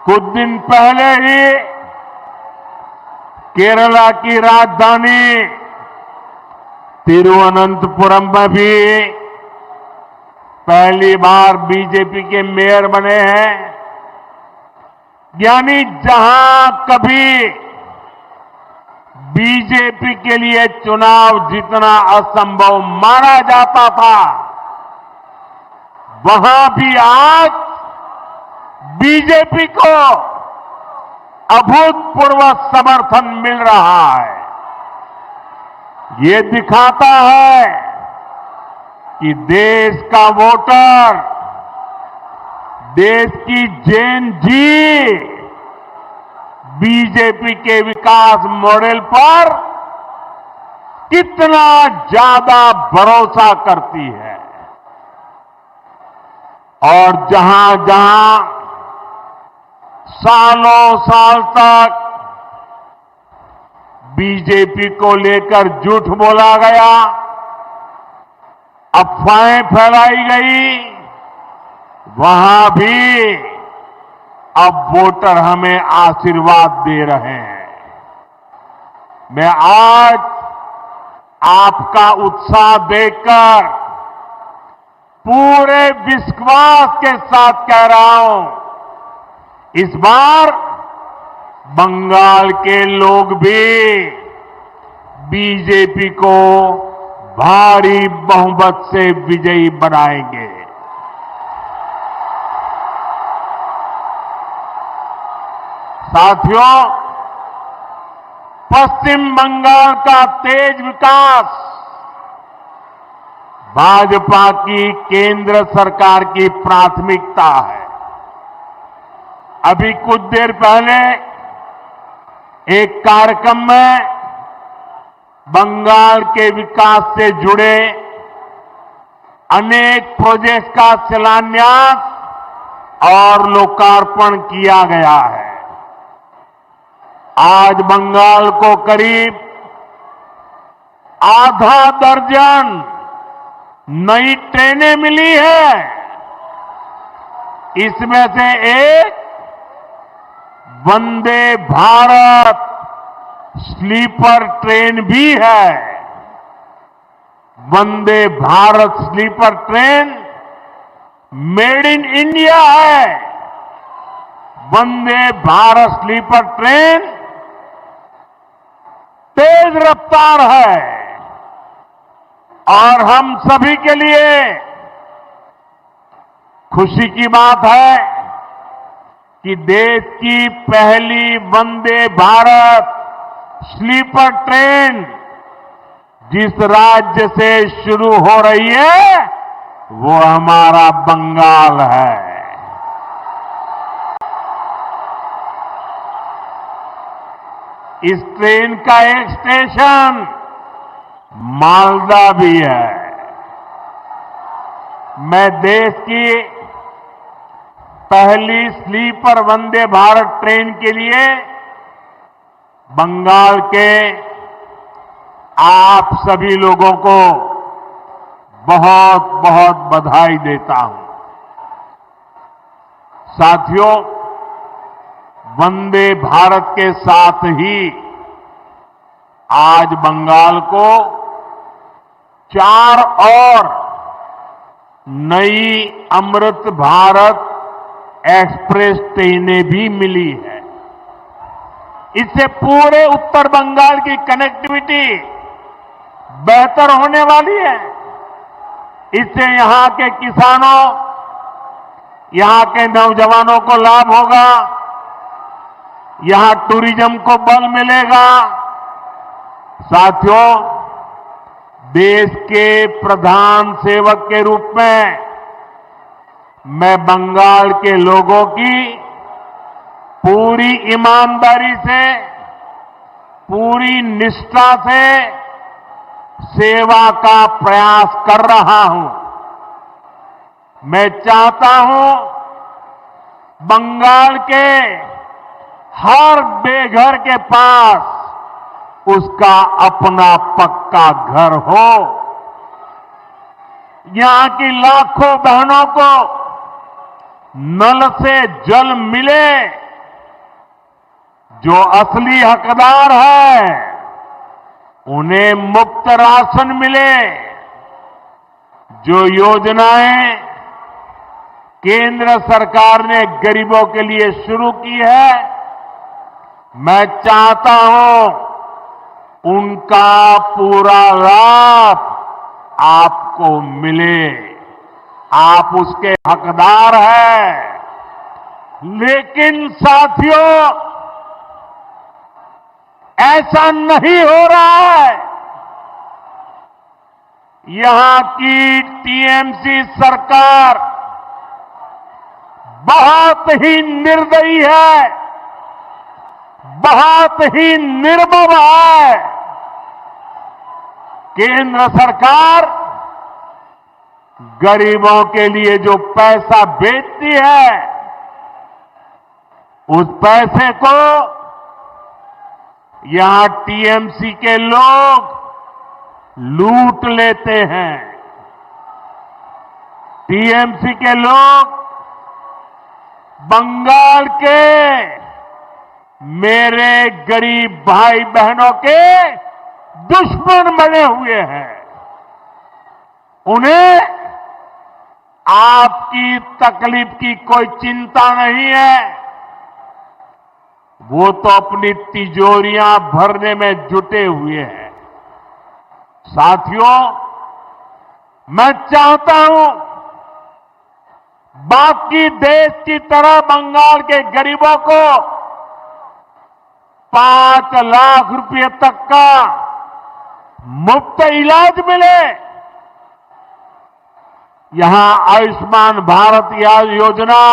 कुछ दिन पहले ही केरला की राजधानी तिरुवनंतपुरम में भी पहली बार बीजेपी के मेयर बने हैं। यानी जहां कभी बीजेपी के लिए चुनाव जीतना असंभव माना जाता था, वहां भी आज बीजेपी को अभूतपूर्व समर्थन मिल रहा है। ये दिखाता है कि देश का वोटर, देश की जेन जी बीजेपी के विकास मॉडल पर कितना ज्यादा भरोसा करती है। और जहां जहां सालों साल तक बीजेपी को लेकर झूठ बोला गया, अफवाहें फैलाई गई, वहां भी अब वोटर हमें आशीर्वाद दे रहे हैं। मैं आज आपका उत्साह देखकर पूरे विश्वास के साथ कह रहा हूं, इस बार बंगाल के लोग भी बीजेपी को भारी बहुमत से विजयी बनाएंगे। साथियों, पश्चिम बंगाल का तेज विकास भाजपा की केंद्र सरकार की प्राथमिकता है। अभी कुछ देर पहले एक कार्यक्रम में बंगाल के विकास से जुड़े अनेक प्रोजेक्ट का शिलान्यास और लोकार्पण किया गया है। आज बंगाल को करीब आधा दर्जन नई ट्रेनें मिली है। इसमें से एक वंदे भारत स्लीपर ट्रेन भी है। Vande Bharat sleeper train made in India है। वंदे भारत स्लीपर ट्रेन तेज रफ्तार है और हम सभी के लिए खुशी की बात है कि देश की पहली वंदे भारत स्लीपर ट्रेन जिस राज्य से शुरू हो रही है वो हमारा बंगाल है। इस ट्रेन का एक स्टेशन मालदा भी है। मैं देश की पहली स्लीपर वंदे भारत ट्रेन के लिए बंगाल के आप सभी लोगों को बहुत बहुत बधाई देता हूं। साथियों, वंदे भारत के साथ ही आज बंगाल को 4 और नई अमृत भारत एक्सप्रेस ट्रेनें भी मिली है। इससे पूरे उत्तर बंगाल की कनेक्टिविटी बेहतर होने वाली है। इससे यहां के किसानों, यहां के नौजवानों को लाभ होगा, यहां टूरिज्म को बल मिलेगा। साथियों, देश के प्रधान सेवक के रूप में मैं बंगाल के लोगों की पूरी ईमानदारी से, पूरी निष्ठा से सेवा का प्रयास कर रहा हूं। मैं चाहता हूं बंगाल के हर बेघर के पास उसका अपना पक्का घर हो। यहां की लाखों बहनों को नल से जल मिले, जो असली हकदार है उन्हें मुफ्त राशन मिले। जो योजनाएं केंद्र सरकार ने गरीबों के लिए शुरू की है, मैं चाहता हूं उनका पूरा लाभ आपको मिले। आप उसके हकदार हैं। लेकिन साथियों, ऐसा नहीं हो रहा है। यहां की टीएमसी सरकार बहुत ही निर्दयी है, बहुत ही निर्मम है। केंद्र सरकार गरीबों के लिए जो पैसा भेजती है, उस पैसे को यहां टीएमसी के लोग लूट लेते हैं। टीएमसी के लोग बंगाल के मेरे गरीब भाई बहनों के दुश्मन बने हुए हैं। उन्हें आपकी तकलीफ की कोई चिंता नहीं है। वो तो अपनी तिजोरियां भरने में जुटे हुए हैं। साथियों, मैं चाहता हूं बाकी देश की तरह बंगाल के गरीबों को 5 लाख रुपए तक का मुफ्त इलाज मिले। यहां आयुष्मान भारत योजना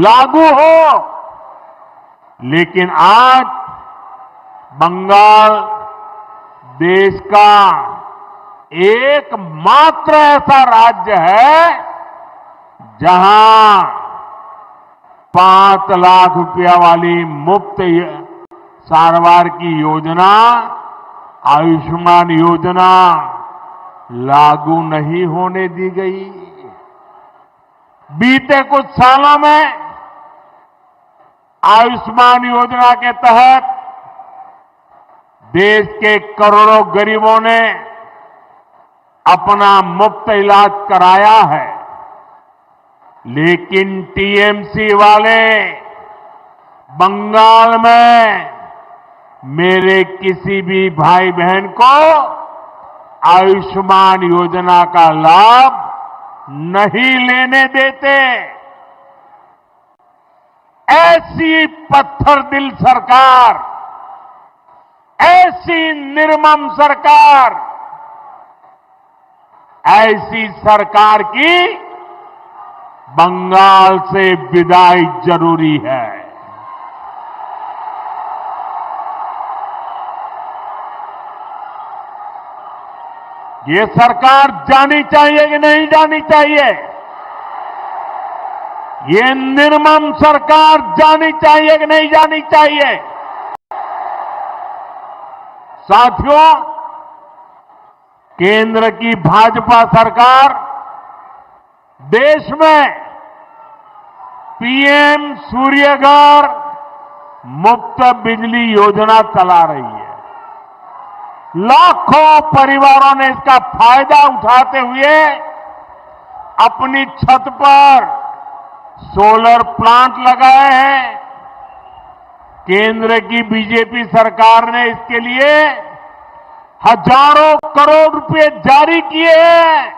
लागू हो। लेकिन आज बंगाल देश का एकमात्र ऐसा राज्य है जहां 5 लाख रुपया वाली मुफ्त सारवार की योजना, आयुष्मान योजना लागू नहीं होने दी गई। बीते कुछ सालों में आयुष्मान योजना के तहत देश के करोड़ों गरीबों ने अपना मुफ्त इलाज कराया है। लेकिन टीएमसी वाले बंगाल में मेरे किसी भी भाई बहन को आयुष्मान योजना का लाभ नहीं लेने देते। ऐसी पत्थर दिल सरकार, ऐसी निर्मम सरकार, ऐसी सरकार की बंगाल से विदाई जरूरी है। ये सरकार जानी चाहिए कि नहीं जानी चाहिए? ये निर्मम सरकार जानी चाहिए कि नहीं जानी चाहिए? साथियों, केंद्र की भाजपा सरकार देश में पीएम सूर्यघर मुफ्त बिजली योजना चला रही है। लाखों परिवारों ने इसका फायदा उठाते हुए अपनी छत पर सोलर प्लांट लगाए हैं। केंद्र की बीजेपी सरकार ने इसके लिए हजारों करोड़ रुपए जारी किए हैं।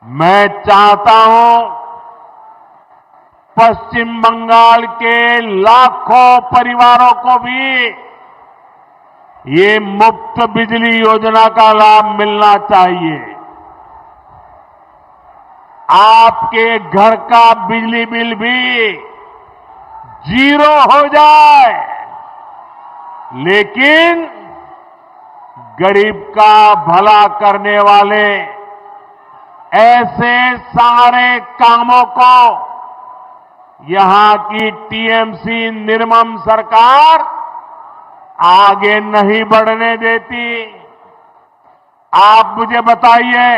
मैं चाहता हूं पश्चिम बंगाल के लाखों परिवारों को भी ये मुफ्त बिजली योजना का लाभ मिलना चाहिए। आपके घर का बिजली बिल भी 0 हो जाए, लेकिन गरीब का भला करने वाले ऐसे सारे कामों को यहां की टीएमसी निर्मम सरकार आगे नहीं बढ़ने देती। आप मुझे बताइए,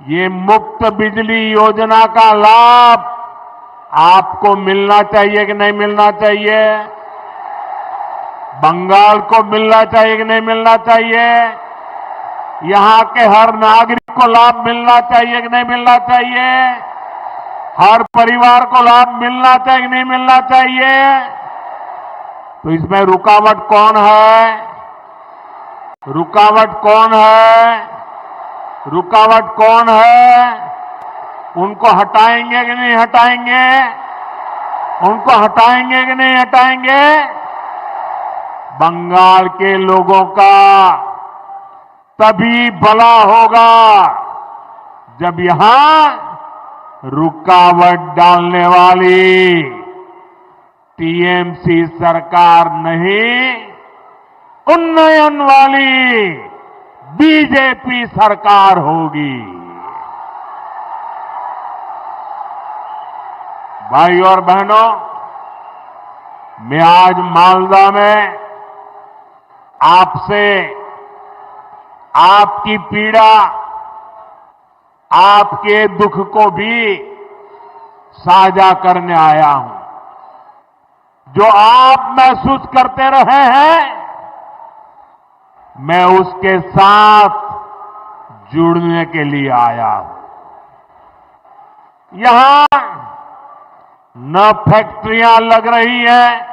ये मुफ्त बिजली योजना का लाभ आपको मिलना चाहिए कि नहीं मिलना चाहिए? बंगाल को मिलना चाहिए कि नहीं मिलना चाहिए? यहां के हर नागरिक को लाभ मिलना चाहिए कि नहीं मिलना चाहिए? हर परिवार को लाभ मिलना चाहिए कि नहीं मिलना चाहिए? तो इसमें रुकावट कौन है? रुकावट कौन है? रुकावट कौन है? उनको हटाएंगे कि नहीं हटाएंगे? उनको हटाएंगे कि नहीं हटाएंगे? बंगाल के लोगों का तभी भला होगा जब यहां रुकावट डालने वाली टीएमसी सरकार नहीं, उन्नयन वाली बीजेपी सरकार होगी। भाई और बहनों, मैं आज मालदा में आपसे आपकी पीड़ा, आपके दुख को भी साझा करने आया हूं। जो आप महसूस करते रहे हैं, मैं उसके साथ जुड़ने के लिए आया हूं। यहां न फैक्ट्रियां लग रही हैं,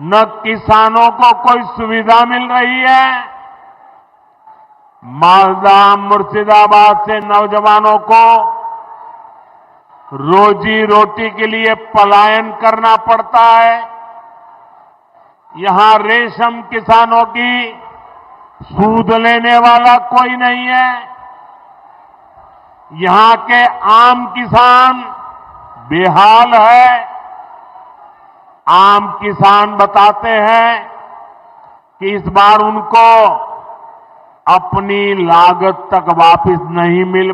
न किसानों को कोई सुविधा मिल रही है। मालदा मुर्शिदाबाद से नौजवानों को रोजी रोटी के लिए पलायन करना पड़ता है। यहां रेशम किसानों की सूद लेने वाला कोई नहीं है। यहां के आम किसान बेहाल है। आम किसान बताते हैं कि इस बार उनको अपनी लागत तक वापस नहीं मिल